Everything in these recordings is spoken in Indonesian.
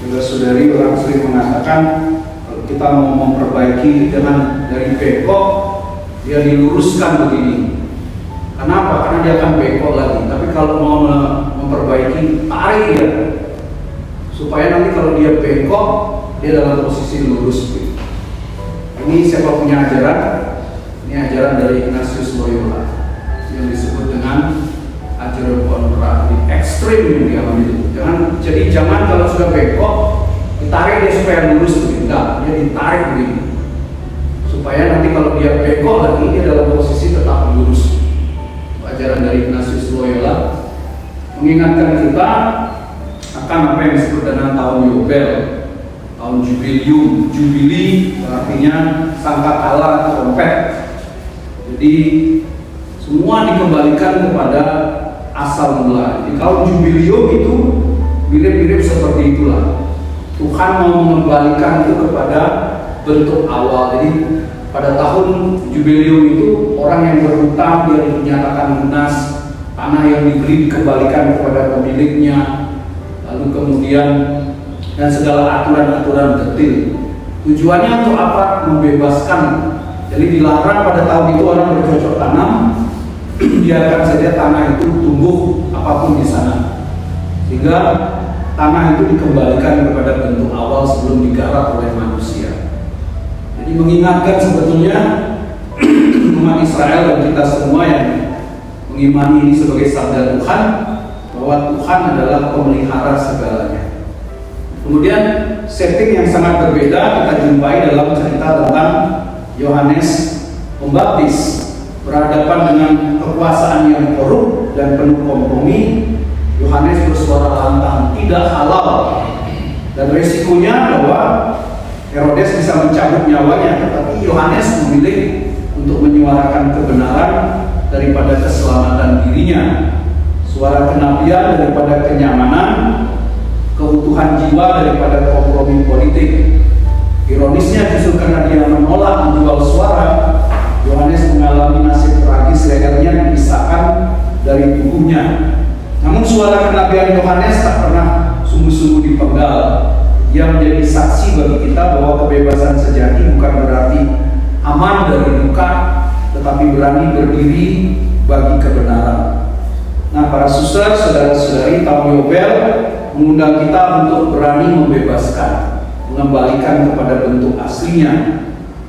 Saudara-saudari, orang sering mengatakan kalau kita mau memperbaiki jangan dari bengkok dia diluruskan begini. Kenapa? Karena dia akan bengkok lagi. Tapi kalau mau memperbaiki, tarik dia supaya nanti kalau dia bengkok dia dalam posisi lurus. Ini siapa punya ajaran? Ini ajaran dari Ignatius Loyola yang disebut dengan ajaran kontra, ekstrim yang dia ambil. Jangan kalau sudah bengkok ditarik dia supaya lurus begini. Enggak, dia ditarik begini supaya nanti kalau dia bengkok lagi dia dalam posisi tetap lurus. Ajaran dari Ignatius Loyola mengingatkan kita akan apa yang disebut dengan tahun Yobel, tahun Jubilium. Jubili artinya sangkakala trompet. Jadi semua dikembalikan kepada asal mula. Di tahun Jubilium itu mirip-mirip seperti itulah. Tuhan mau mengembalikan itu kepada bentuk awal. Jadi pada tahun Jubilium itu orang yang berhutang dia dinyatakan lunas, tanah yang dibeli dikembalikan kepada pemiliknya, lalu kemudian dan segala aturan-aturan detail. Tujuannya untuk apa? Membebaskan. Jadi dilarang pada tahun itu orang bercocok tanam, biarkan saja tanah itu tumbuh apapun di sana, sehingga tanah itu dikembalikan kepada bentuk awal sebelum digarap oleh manusia. Jadi mengingatkan sebetulnya umat Israel dan kita semua yang mengimani ini sebagai sabda Tuhan, bahwa Tuhan adalah pemelihara segalanya. Kemudian setting yang sangat berbeda kita jumpai dalam cerita tentang Yohanes Pembaptis berhadapan dengan kekuasaan yang korup dan penuh kompromi. Yohanes bersuara lantang, tidak halal, dan resikonya bahwa Herodes bisa mencabut nyawanya, tetapi Yohanes memilih untuk menyuarakan kebenaran daripada keselamatan dirinya, suara kenabian daripada kenyamanan, keutuhan jiwa daripada kompromi politik. Ironisnya justru karena dia menolak menjual suara, Yohanes mengalami nasib tragis, lehernya dipisahkan dari tubuhnya. Namun suara kenabian Yohanes tak pernah sungguh-sungguh dipenggal. Dia menjadi saksi bagi kita bahwa kebebasan sejati bukan berarti aman dari duka, tetapi berani berdiri bagi kebenaran. Nah, para suster, saudara-saudari, tahun Yobel mengundang kita untuk berani membebaskan, mengembalikan kepada bentuk aslinya.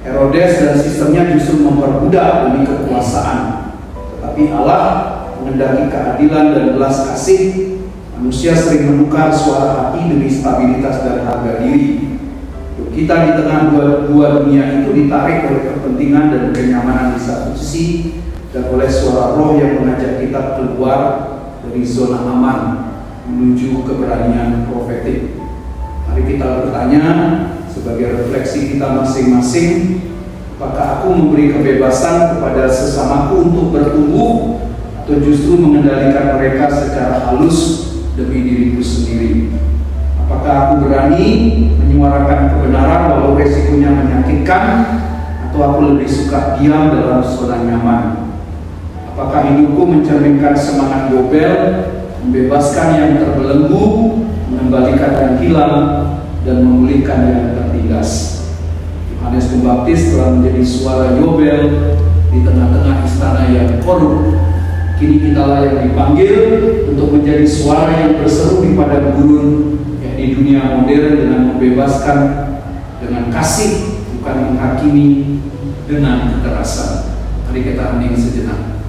Herodes dan sistemnya justru memperbudak demi kekuasaan, tetapi Allah mengendaki keadilan dan belas kasih. Manusia sering menukar suara hati demi stabilitas dan harga diri. Kita di tengah dua dunia itu ditarik oleh kepentingan dan kenyamanan di satu sisi, dan oleh suara roh yang mengajak kita keluar dari zona aman menuju keberanian profetik. Mari kita bertanya sebagai refleksi kita masing-masing, apakah aku memberi kebebasan kepada sesamaku untuk bertumbuh, atau justru mengendalikan mereka secara halus demi diriku sendiri? Apakah aku berani menyuarakan kebenaran walau resikonya menyakitkan, atau aku lebih suka diam dalam zona nyaman? Apakah hidupku mencerminkan semangat Yobel, membebaskan yang terbelenggu, mengembalikan yang hilang, dan memulihkan yang tertindas? Yohanes Pembaptis telah menjadi suara Yobel di tengah-tengah istana yang korup. Kini kitalah yang dipanggil untuk menjadi suara yang berseru di padang gurun, yang di dunia modern dengan membebaskan dengan kasih, bukan menghakimi dengan kekerasan. Mari kita hening sejenak.